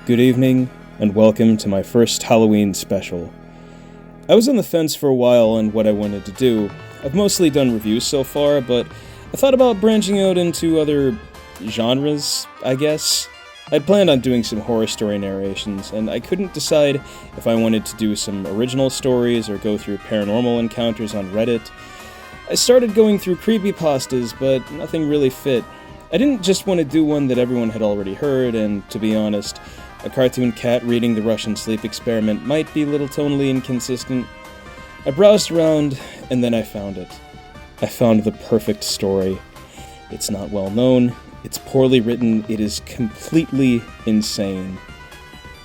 Good evening, and welcome to my first Halloween special. I was on the fence for a while on what I wanted to do. I've mostly done reviews so far, but I thought about branching out into other genres, I guess. I'd planned on doing some horror story narrations, and I couldn't decide if I wanted to do some original stories or go through paranormal encounters on Reddit. I started going through creepypastas, but nothing really fit. I didn't just want to do one that everyone had already heard, and to be honest, a cartoon cat reading the Russian sleep experiment might be a little tonally inconsistent. I browsed around, and then I found it. I found the perfect story. It's not well known, it's poorly written, it is completely insane.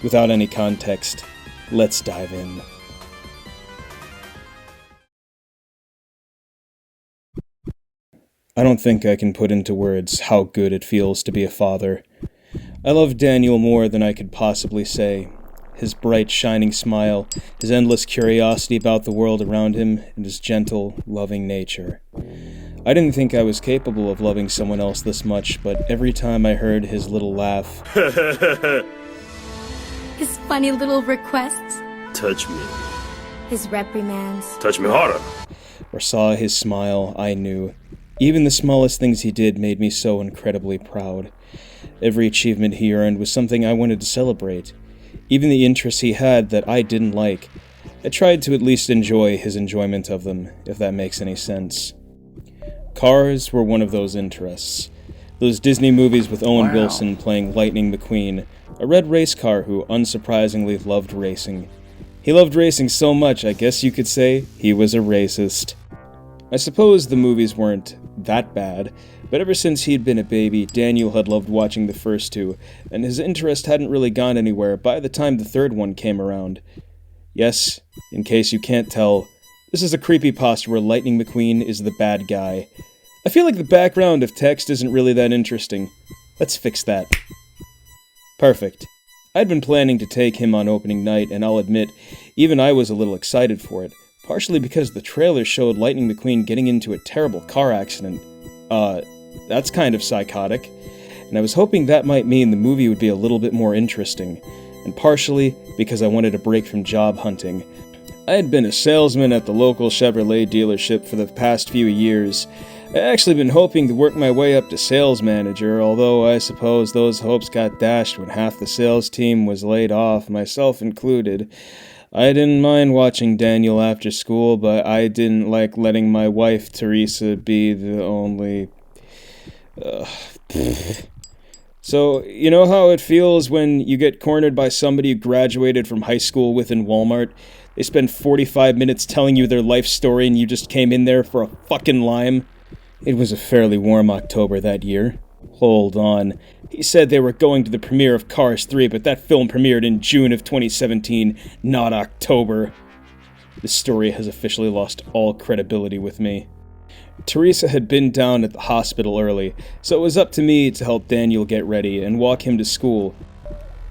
Without any context, let's dive in. I don't think I can put into words how good it feels to be a father. I love Daniel more than I could possibly say. His bright, shining smile, his endless curiosity about the world around him, and his gentle, loving nature. I didn't think I was capable of loving someone else this much, but every time I heard his little laugh, his funny little requests, touch me, his reprimands, touch me harder, or saw his smile, I knew. Even the smallest things he did made me so incredibly proud. Every achievement he earned was something I wanted to celebrate. Even the interests he had that I didn't like, I tried to at least enjoy his enjoyment of them, if that makes any sense. Cars were one of those interests. Those Disney movies with Owen Wilson playing Lightning McQueen, a red race car who unsurprisingly loved racing. He loved racing so much, I guess you could say, he was a racist. I suppose the movies weren't that bad, but ever since he'd been a baby, Daniel had loved watching the first two, and his interest hadn't really gone anywhere by the time the third one came around. Yes, in case you can't tell, this is a creepypasta where Lightning McQueen is the bad guy. I feel like the background of text isn't really that interesting. Let's fix that. Perfect. I'd been planning to take him on opening night, and I'll admit, even I was a little excited for it. Partially because the trailer showed Lightning McQueen getting into a terrible car accident. That's kind of psychotic. And I was hoping that might mean the movie would be a little bit more interesting. And partially because I wanted a break from job hunting. I had been a salesman at the local Chevrolet dealership for the past few years. I'd actually been hoping to work my way up to sales manager, although I suppose those hopes got dashed when half the sales team was laid off, myself included. I didn't mind watching Daniel after school, but I didn't like letting my wife, Teresa, be the only... So, you know how it feels when you get cornered by somebody you graduated from high school with in Walmart? They spend 45 minutes telling you their life story and you just came in there for a fucking lime? It was a fairly warm October that year. Hold on. He said they were going to the premiere of Cars 3, but that film premiered in June of 2017, not October. This story has officially lost all credibility with me. Teresa had been down at the hospital early, so it was up to me to help Daniel get ready and walk him to school.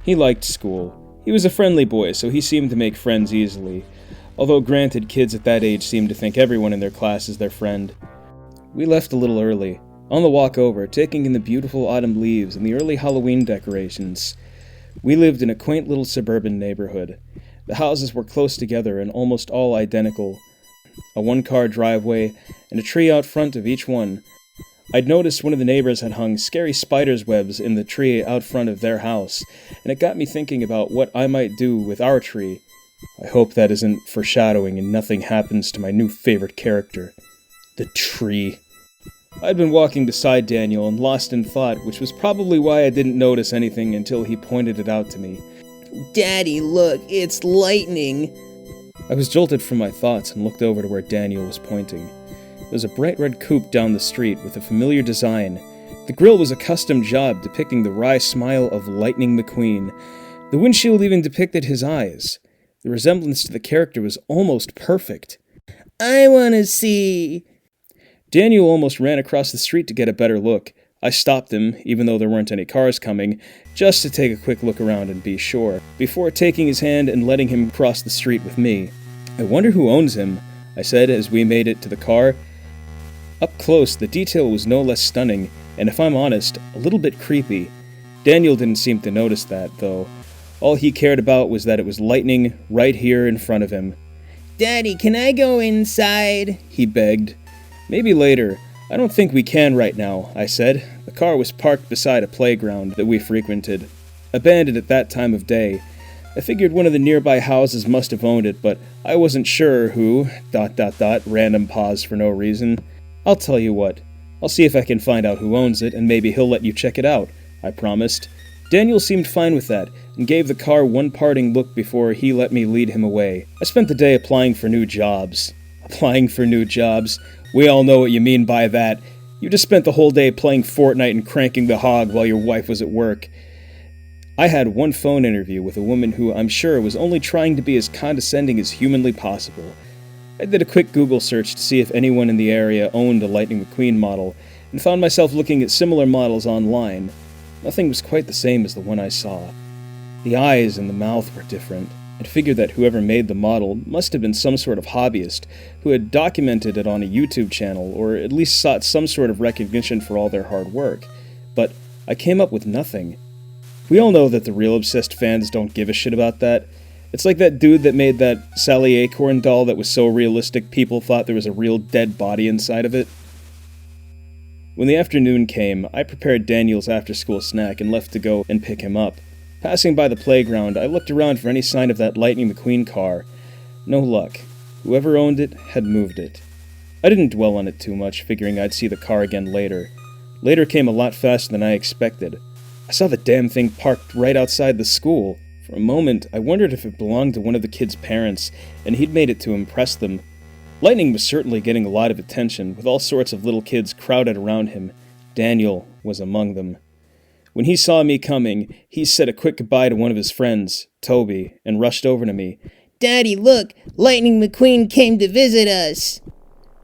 He liked school. He was a friendly boy, so he seemed to make friends easily. Although granted, kids at that age seem to think everyone in their class is their friend. We left a little early. On the walk over, taking in the beautiful autumn leaves and the early Halloween decorations. We lived in a quaint little suburban neighborhood. The houses were close together and almost all identical. A one-car driveway and a tree out front of each one. I'd noticed one of the neighbors had hung scary spider's webs in the tree out front of their house, and it got me thinking about what I might do with our tree. I hope that isn't foreshadowing and nothing happens to my new favorite character, the tree. I'd been walking beside Daniel and lost in thought, which was probably why I didn't notice anything until he pointed it out to me. Daddy, look, it's lightning! I was jolted from my thoughts and looked over to where Daniel was pointing. There was a bright red coupe down the street with a familiar design. The grille was a custom job depicting the wry smile of Lightning McQueen. The windshield even depicted his eyes. The resemblance to the character was almost perfect. I want to see... Daniel almost ran across the street to get a better look. I stopped him, even though there weren't any cars coming, just to take a quick look around and be sure, before taking his hand and letting him cross the street with me. I wonder who owns him, I said as we made it to the car. Up close, the detail was no less stunning, and if I'm honest, a little bit creepy. Daniel didn't seem to notice that, though. All he cared about was that it was lightning right here in front of him. Daddy, can I go inside? He begged. Maybe later. I don't think we can right now, I said. The car was parked beside a playground that we frequented. Abandoned at that time of day. I figured one of the nearby houses must have owned it, but I wasn't sure who, ... random pause for no reason. I'll tell you what. I'll see if I can find out who owns it, and maybe he'll let you check it out, I promised. Daniel seemed fine with that, and gave the car one parting look before he let me lead him away. I spent the day applying for new jobs. Applying for new jobs? We all know what you mean by that. You just spent the whole day playing Fortnite and cranking the hog while your wife was at work. I had one phone interview with a woman who I'm sure was only trying to be as condescending as humanly possible. I did a quick Google search to see if anyone in the area owned a Lightning McQueen model, and found myself looking at similar models online. Nothing was quite the same as the one I saw. The eyes and the mouth were different. I figured that whoever made the model must have been some sort of hobbyist who had documented it on a YouTube channel, or at least sought some sort of recognition for all their hard work. But I came up with nothing. We all know that the real obsessed fans don't give a shit about that. It's like that dude that made that Sally Acorn doll that was so realistic people thought there was a real dead body inside of it. When the afternoon came, I prepared Daniel's after-school snack and left to go and pick him up. Passing by the playground, I looked around for any sign of that Lightning McQueen car. No luck. Whoever owned it had moved it. I didn't dwell on it too much, figuring I'd see the car again later. Later came a lot faster than I expected. I saw the damn thing parked right outside the school. For a moment, I wondered if it belonged to one of the kids' parents, and he'd made it to impress them. Lightning was certainly getting a lot of attention, with all sorts of little kids crowded around him. Daniel was among them. When he saw me coming, he said a quick goodbye to one of his friends, Toby, and rushed over to me. Daddy, look! Lightning McQueen came to visit us!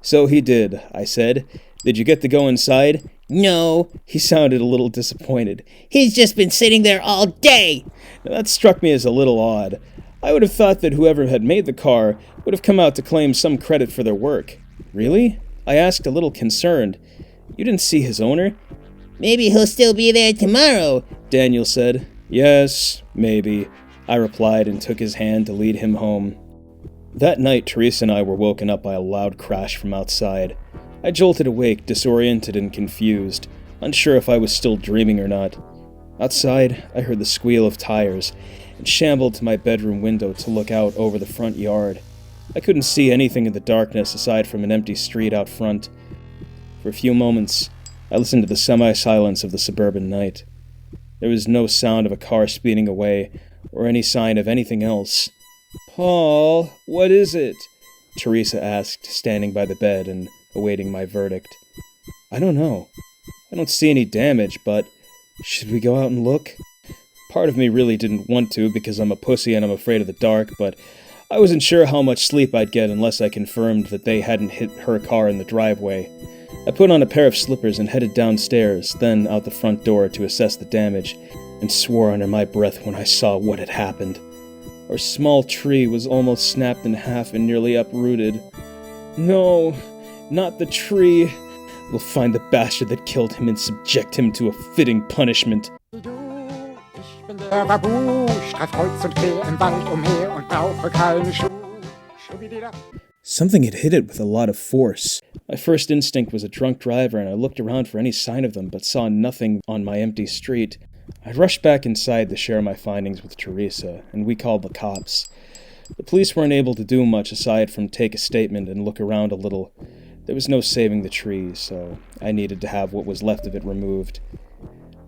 So he did, I said. Did you get to go inside? No. He sounded a little disappointed. He's just been sitting there all day! Now, that struck me as a little odd. I would have thought that whoever had made the car would have come out to claim some credit for their work. Really? I asked, a little concerned. You didn't see his owner? Maybe he'll still be there tomorrow, Daniel said. Yes, maybe, I replied and took his hand to lead him home. That night, Teresa and I were woken up by a loud crash from outside. I jolted awake, disoriented and confused, unsure if I was still dreaming or not. Outside, I heard the squeal of tires, and shambled to my bedroom window to look out over the front yard. I couldn't see anything in the darkness aside from an empty street out front. For a few moments, I listened to the semi-silence of the suburban night. There was no sound of a car speeding away, or any sign of anything else. "Paul, what is it?" Teresa asked, standing by the bed and awaiting my verdict. "I don't know. I don't see any damage, but should we go out and look?" Part of me really didn't want to because I'm a pussy and I'm afraid of the dark, but I wasn't sure how much sleep I'd get unless I confirmed that they hadn't hit her car in the driveway. I put on a pair of slippers and headed downstairs, then out the front door to assess the damage, and swore under my breath when I saw what had happened. Our small tree was almost snapped in half and nearly uprooted. No, not the tree. We'll find the bastard that killed him and subject him to a fitting punishment. Der Babu streift kreuz und quer im Wald umher und brauche keine Schuhe. Something had hit it with a lot of force. My first instinct was a drunk driver, and I looked around for any sign of them, but saw nothing on my empty street. I rushed back inside to share my findings with Teresa, and we called the cops. The police weren't able to do much aside from take a statement and look around a little. There was no saving the tree, so I needed to have what was left of it removed.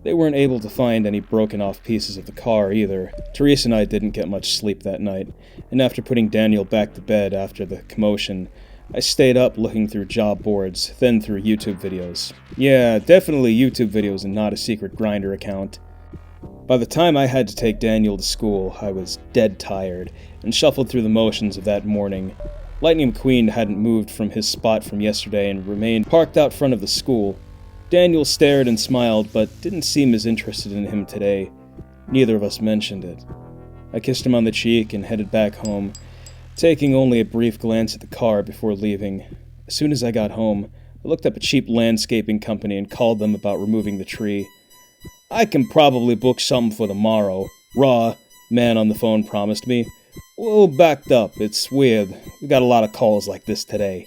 They weren't able to find any broken-off pieces of the car, either. Teresa and I didn't get much sleep that night, and after putting Daniel back to bed after the commotion, I stayed up looking through job boards, then through YouTube videos. Yeah, definitely YouTube videos and not a secret Grindr account. By the time I had to take Daniel to school, I was dead tired, and shuffled through the motions of that morning. Lightning McQueen hadn't moved from his spot from yesterday and remained parked out front of the school. Daniel stared and smiled, but didn't seem as interested in him today. Neither of us mentioned it. I kissed him on the cheek and headed back home, taking only a brief glance at the car before leaving. As soon as I got home, I looked up a cheap landscaping company and called them about removing the tree. "I can probably book something for tomorrow. Raw, Man on the phone promised me. "A little backed up, it's weird. We got a lot of calls like this today."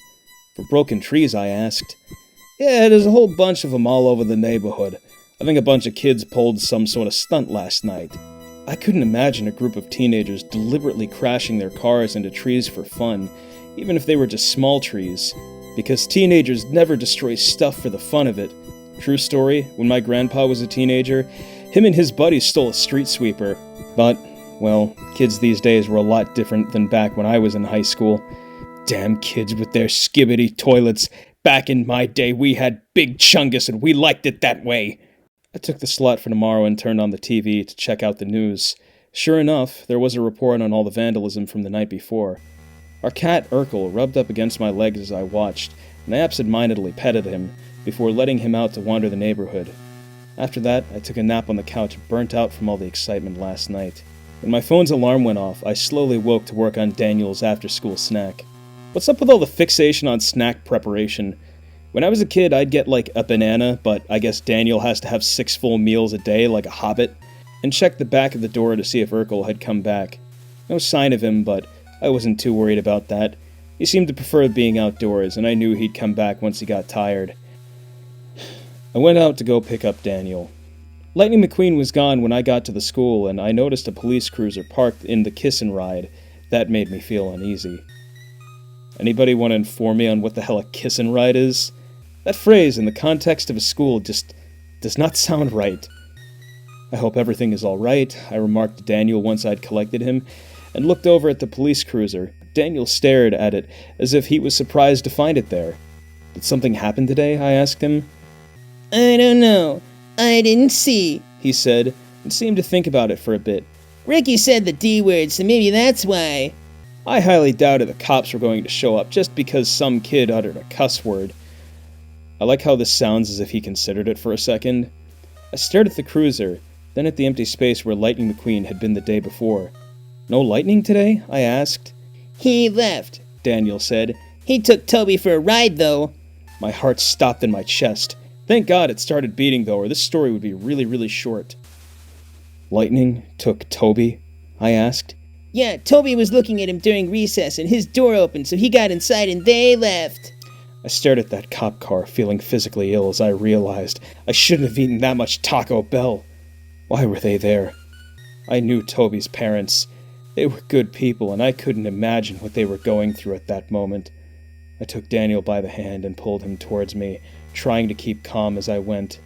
"For broken trees?" I asked. "Yeah, there's a whole bunch of them all over the neighborhood. I think a bunch of kids pulled some sort of stunt last night." I couldn't imagine a group of teenagers deliberately crashing their cars into trees for fun, even if they were just small trees, because teenagers never destroy stuff for the fun of it. True story, when my grandpa was a teenager, him and his buddies stole a street sweeper. But, well, kids these days were a lot different than back when I was in high school. Damn kids with their skibbity toilets. Back in my day, we had Big Chungus and we liked it that way. I took the slot for tomorrow and turned on the TV to check out the news. Sure enough, there was a report on all the vandalism from the night before. Our cat Urkel rubbed up against my legs as I watched, and I absent-mindedly petted him, before letting him out to wander the neighborhood. After that, I took a nap on the couch, burnt out from all the excitement last night. When my phone's alarm went off, I slowly woke to work on Daniel's after-school snack. What's up with all the fixation on snack preparation? When I was a kid, I'd get like a banana, but I guess Daniel has to have 6 full meals a day like a hobbit, and check the back of the door to see if Urkel had come back. No sign of him, but I wasn't too worried about that. He seemed to prefer being outdoors, and I knew he'd come back once he got tired. I went out to go pick up Daniel. Lightning McQueen was gone when I got to the school, and I noticed a police cruiser parked in the kiss and ride. That made me feel uneasy. Anybody want to inform me on what the hell a kiss and ride is? That phrase, in the context of a school, just does not sound right. "I hope everything is all right," I remarked to Daniel once I'd collected him, and looked over at the police cruiser. Daniel stared at it as if he was surprised to find it there. "Did something happen today?" I asked him. I don't know. I didn't see, he said, and seemed to think about it for a bit. Ricky said the D word, so maybe that's why. I highly doubted the cops were going to show up just because some kid uttered a cuss word. I like how this sounds as if he considered it for a second. I stared at the cruiser, then at the empty space where Lightning McQueen had been the day before. "No lightning today?" I asked. He left, Daniel said. He took Toby for a ride, though. My heart stopped in my chest. Thank God it started beating, though, or this story would be really, really short. "Lightning took Toby?" I asked. Yeah, Toby was looking at him during recess, and his door opened, so he got inside and they left. I stared at that cop car, feeling physically ill as I realized I shouldn't have eaten that much Taco Bell. Why were they there? I knew Toby's parents. They were good people, and I couldn't imagine what they were going through at that moment. I took Daniel by the hand and pulled him towards me, trying to keep calm as I went.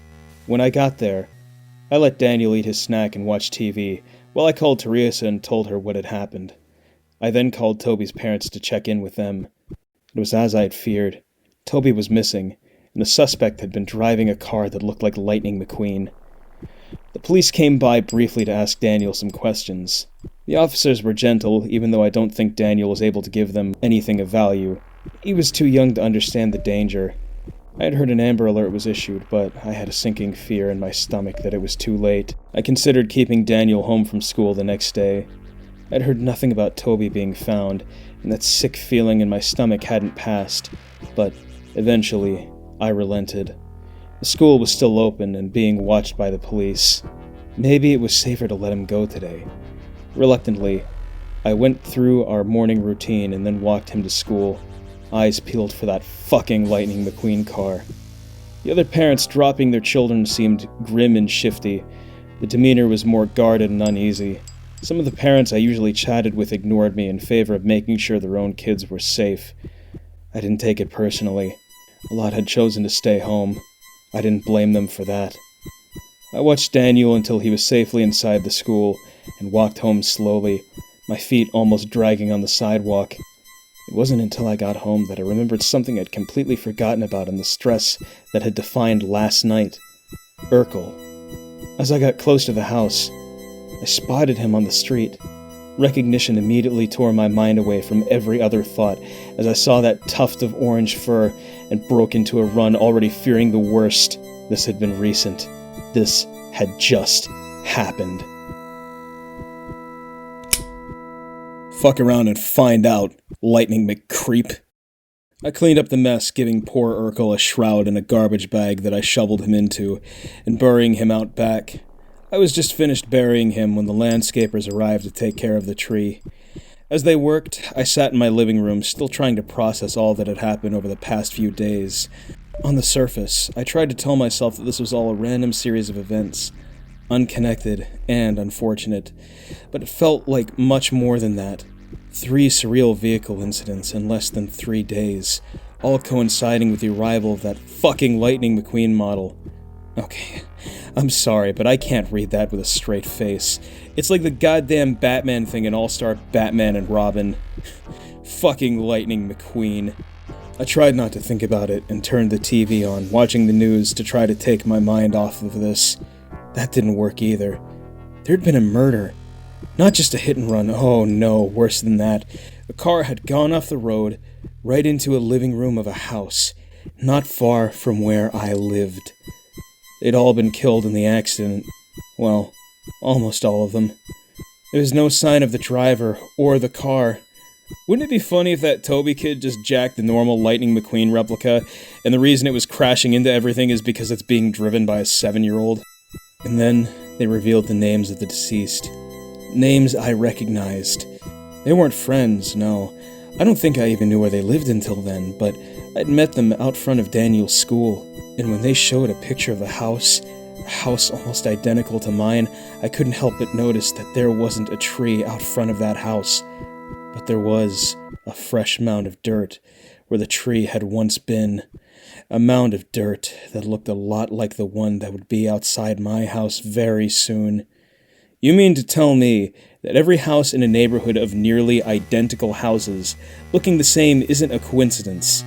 When I got there, I let Daniel eat his snack and watch TV, while I called Teresa and told her what had happened. I then called Toby's parents to check in with them. It was as I had feared. Toby was missing, and the suspect had been driving a car that looked like Lightning McQueen. The police came by briefly to ask Daniel some questions. The officers were gentle, even though I don't think Daniel was able to give them anything of value. He was too young to understand the danger. I had heard an Amber Alert was issued, but I had a sinking fear in my stomach that it was too late. I considered keeping Daniel home from school the next day. I'd heard nothing about Toby being found, and that sick feeling in my stomach hadn't passed, but eventually, I relented. The school was still open and being watched by the police. Maybe it was safer to let him go today. Reluctantly, I went through our morning routine and then walked him to school, eyes peeled for that fucking Lightning McQueen car. The other parents dropping their children seemed grim and shifty. The demeanor was more guarded and uneasy. Some of the parents I usually chatted with ignored me in favor of making sure their own kids were safe. I didn't take it personally. A lot had chosen to stay home. I didn't blame them for that. I watched Daniel until he was safely inside the school and walked home slowly, my feet almost dragging on the sidewalk. It wasn't until I got home that I remembered something I'd completely forgotten about in the stress that had defined last night. Urkel. As I got close to the house, I spotted him on the street. Recognition immediately tore my mind away from every other thought as I saw that tuft of orange fur and broke into a run, already fearing the worst. This had been recent. This had just happened. Fuck around and find out, Lightning McCreep. I cleaned up the mess, giving poor Urkel a shroud and a garbage bag that I shoveled him into, and burying him out back. I was just finished burying him when the landscapers arrived to take care of the tree. As they worked, I sat in my living room, still trying to process all that had happened over the past few days. On the surface, I tried to tell myself that this was all a random series of events, unconnected and unfortunate, but it felt like much more than that. 3 surreal vehicle incidents in less than 3 days, all coinciding with the arrival of that fucking Lightning McQueen model. Okay, I'm sorry, but I can't read that with a straight face. It's like the goddamn Batman thing in All-Star Batman and Robin. Fucking Lightning McQueen. I tried not to think about it and turned the TV on, watching the news to try to take my mind off of this. That didn't work either. There'd been a murder. Not just a hit and run, oh no, worse than that. A car had gone off the road, right into a living room of a house, not far from where I lived. They'd all been killed in the accident. Well, almost all of them. There was no sign of the driver or the car. Wouldn't it be funny if that Toby kid just jacked the normal Lightning McQueen replica, and the reason it was crashing into everything is because it's being driven by a 7-year-old? And then they revealed the names of the deceased. Names I recognized. They weren't friends, no. I don't think I even knew where they lived until then, but I'd met them out front of Daniel's school, and when they showed a picture of a house almost identical to mine, I couldn't help but notice that there wasn't a tree out front of that house, but there was a fresh mound of dirt where the tree had once been. A mound of dirt that looked a lot like the one that would be outside my house very soon. You mean to tell me that every house in a neighborhood of nearly identical houses looking the same isn't a coincidence?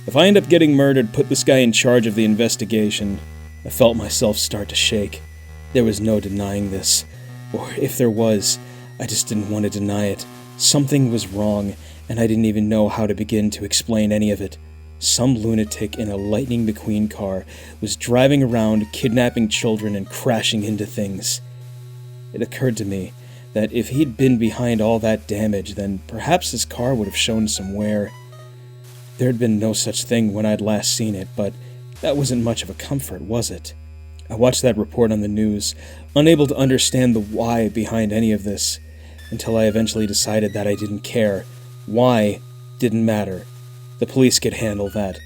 If I end up getting murdered, put this guy in charge of the investigation. I felt myself start to shake. There was no denying this. Or if there was, I just didn't want to deny it. Something was wrong, and I didn't even know how to begin to explain any of it. Some lunatic in a Lightning McQueen car was driving around, kidnapping children and crashing into things. It occurred to me that if he'd been behind all that damage, then perhaps his car would have shown some wear. There had been no such thing when I'd last seen it, but that wasn't much of a comfort, was it? I watched that report on the news, unable to understand the why behind any of this, until I eventually decided that I didn't care. Why didn't matter. The police could handle that.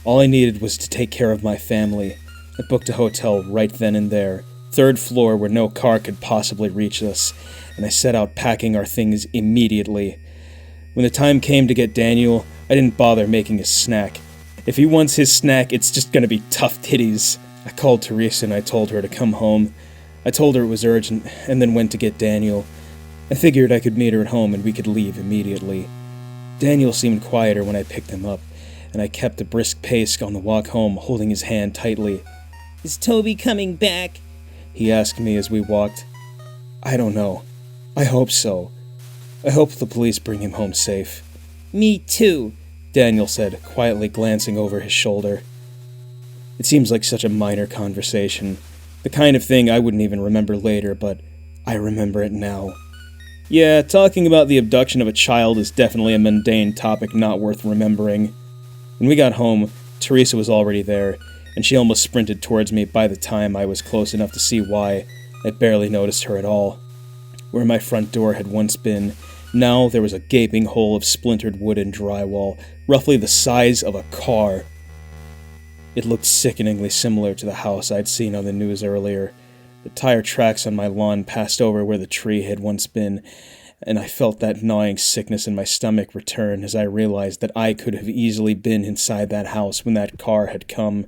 All I needed was to take care of my family. I booked a hotel right then and there, 3rd floor where no car could possibly reach us, and I set out packing our things immediately. When the time came to get Daniel, I didn't bother making a snack. If he wants his snack, it's just gonna be tough titties. I called Teresa and I told her to come home. I told her it was urgent, and then went to get Daniel. I figured I could meet her at home and we could leave immediately. Daniel seemed quieter when I picked him up, and I kept a brisk pace on the walk home, holding his hand tightly. Is Toby coming back? He asked me as we walked. I don't know. I hope so. I hope the police bring him home safe. Me too, Daniel said, quietly glancing over his shoulder. It seems like such a minor conversation, the kind of thing I wouldn't even remember later, but I remember it now. Yeah, talking about the abduction of a child is definitely a mundane topic not worth remembering. When we got home, Teresa was already there, and she almost sprinted towards me by the time I was close enough to see why. I barely noticed her at all. Where my front door had once been, now there was a gaping hole of splintered wood and drywall, roughly the size of a car. It looked sickeningly similar to the house I'd seen on the news earlier. The tire tracks on my lawn passed over where the tree had once been, and I felt that gnawing sickness in my stomach return as I realized that I could have easily been inside that house when that car had come.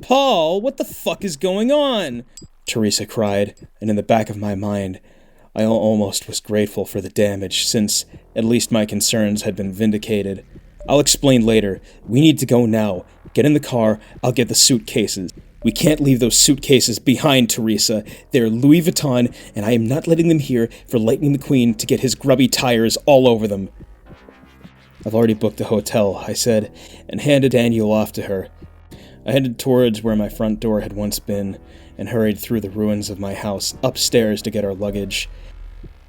"Paul, what the fuck is going on?" Teresa cried, and in the back of my mind, I almost was grateful for the damage, since at least my concerns had been vindicated. "I'll explain later. We need to go now. Get in the car, I'll get the suitcases. We can't leave those suitcases behind, Teresa. They're Louis Vuitton, and I am not letting them here for Lightning McQueen to get his grubby tires all over them." "I've already booked a hotel," I said, and handed Daniel off to her. I headed towards where my front door had once been, and hurried through the ruins of my house upstairs to get our luggage.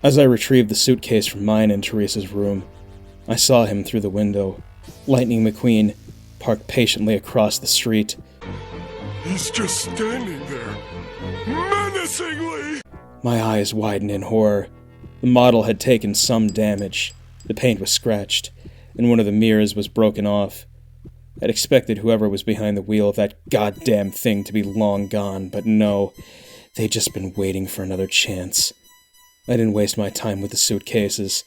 As I retrieved the suitcase from mine in Teresa's room, I saw him through the window. Lightning McQueen, parked patiently across the street. He's just standing there, menacingly! My eyes widened in horror. The model had taken some damage. The paint was scratched, and one of the mirrors was broken off. I'd expected whoever was behind the wheel of that goddamn thing to be long gone, but no, they'd just been waiting for another chance. I didn't waste my time with the suitcases.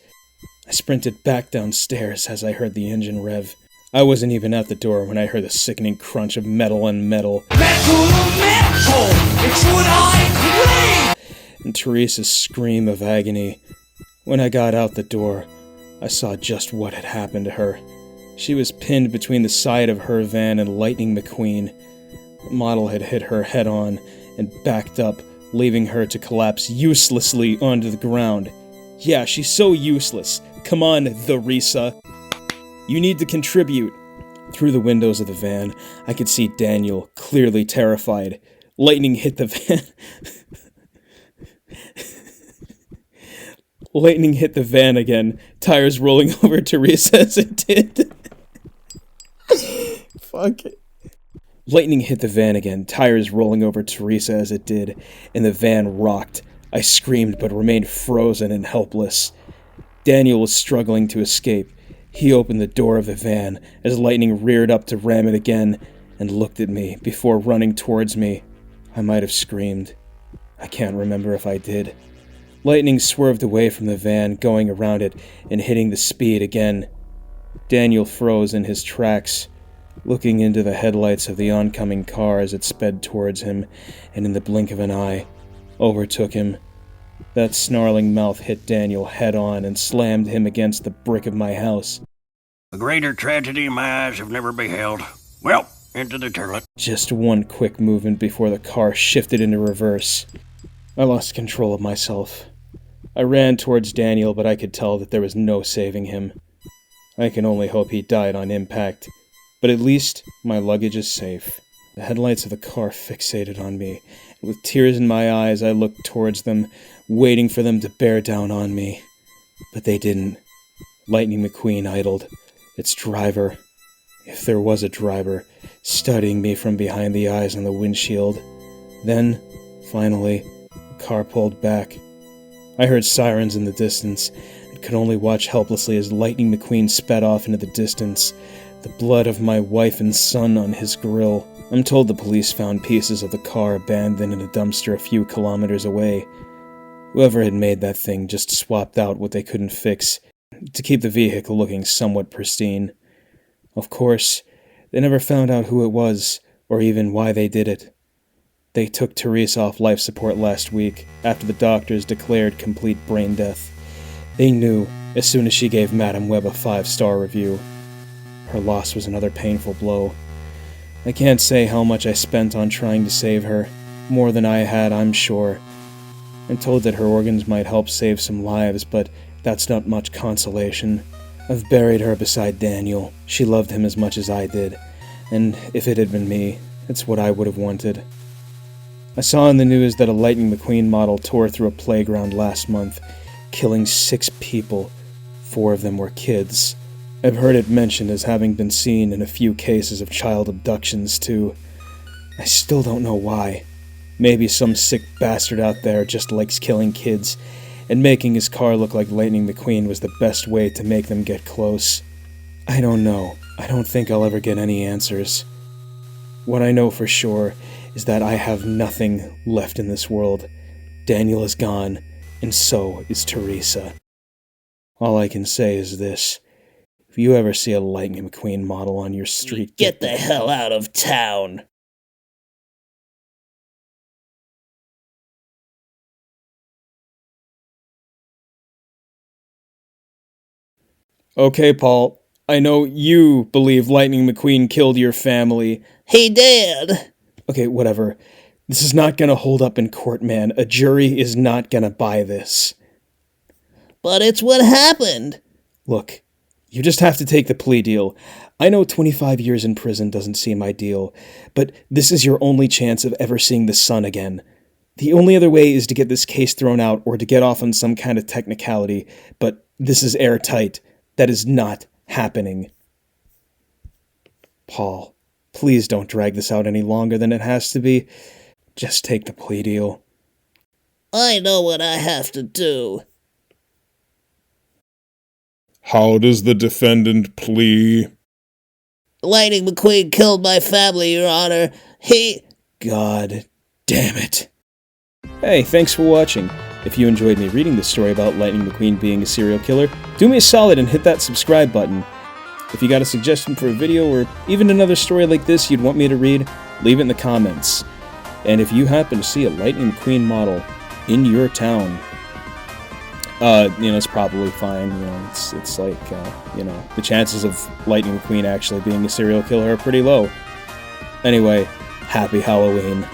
I sprinted back downstairs as I heard the engine rev. I wasn't even at the door when I heard the sickening crunch of metal on metal. Metal, metal! It's what I crave! And Teresa's scream of agony. When I got out the door, I saw just what had happened to her. She was pinned between the side of her van and Lightning McQueen. The model had hit her head on and backed up, leaving her to collapse uselessly onto the ground. Yeah, she's so useless. Come on, Theresa. You need to contribute. Through the windows of the van, I could see Daniel, clearly terrified. Lightning hit the van. Lightning hit the van again, tires rolling over Teresa as it did. Fuck it. Lightning hit the van again, tires rolling over Teresa as it did, and the van rocked. I screamed but remained frozen and helpless. Daniel was struggling to escape. He opened the door of the van as Lightning reared up to ram it again and looked at me before running towards me. I might have screamed. I can't remember if I did. Lightning swerved away from the van, going around it and hitting the speed again. Daniel froze in his tracks, looking into the headlights of the oncoming car as it sped towards him, and in the blink of an eye, overtook him. That snarling mouth hit Daniel head-on and slammed him against the brick of my house. A greater tragedy my eyes have never beheld. Well, into the toilet. Just one quick movement before the car shifted into reverse. I lost control of myself. I ran towards Daniel, but I could tell that there was no saving him. I can only hope he died on impact, but at least my luggage is safe. The headlights of the car fixated on me, and with tears in my eyes I looked towards them, waiting for them to bear down on me. But they didn't. Lightning McQueen idled, its driver, if there was a driver, studying me from behind the eyes on the windshield. Then, finally, the car pulled back. I heard sirens in the distance, and could only watch helplessly as Lightning McQueen sped off into the distance, the blood of my wife and son on his grill. I'm told the police found pieces of the car abandoned in a dumpster a few kilometers away. Whoever had made that thing just swapped out what they couldn't fix to keep the vehicle looking somewhat pristine. Of course, they never found out who it was, or even why they did it. They took Teresa off life support last week, after the doctors declared complete brain death. They knew as soon as she gave Madame Webb a 5-star review. Her loss was another painful blow. I can't say how much I spent on trying to save her. More than I had, I'm sure. I'm told that her organs might help save some lives, but that's not much consolation. I've buried her beside Daniel. She loved him as much as I did, and if it had been me, it's what I would have wanted. I saw in the news that a Lightning McQueen model tore through a playground last month, killing 6 people. 4 of them were kids. I've heard it mentioned as having been seen in a few cases of child abductions, too. I still don't know why. Maybe some sick bastard out there just likes killing kids, and making his car look like Lightning McQueen was the best way to make them get close. I don't know. I don't think I'll ever get any answers. What I know for sure is that I have nothing left in this world. Daniel is gone, and so is Teresa. All I can say is this. If you ever see a Lightning McQueen model on your street, Get the hell out of town! Okay, Paul, I know you believe Lightning McQueen killed your family. Hey, Dad! Okay, whatever. This is not gonna hold up in court, man. A jury is not gonna buy this. But it's what happened! Look, you just have to take the plea deal. I know 25 years in prison doesn't seem ideal, but this is your only chance of ever seeing the sun again. The only other way is to get this case thrown out or to get off on some kind of technicality, but this is airtight. That is not happening. Paul, please don't drag this out any longer than it has to be. Just take the plea deal. I know what I have to do. How does the defendant plea? Lightning McQueen killed my family, Your Honor. God damn it. Hey, thanks for watching. If you enjoyed me reading the story about Lightning McQueen being a serial killer, do me a solid and hit that subscribe button. If you got a suggestion for a video or even another story like this you'd want me to read, leave it in the comments. And if you happen to see a Lightning McQueen model in your town, it's probably fine. It's like, the chances of Lightning McQueen actually being a serial killer are pretty low. Anyway, happy Halloween.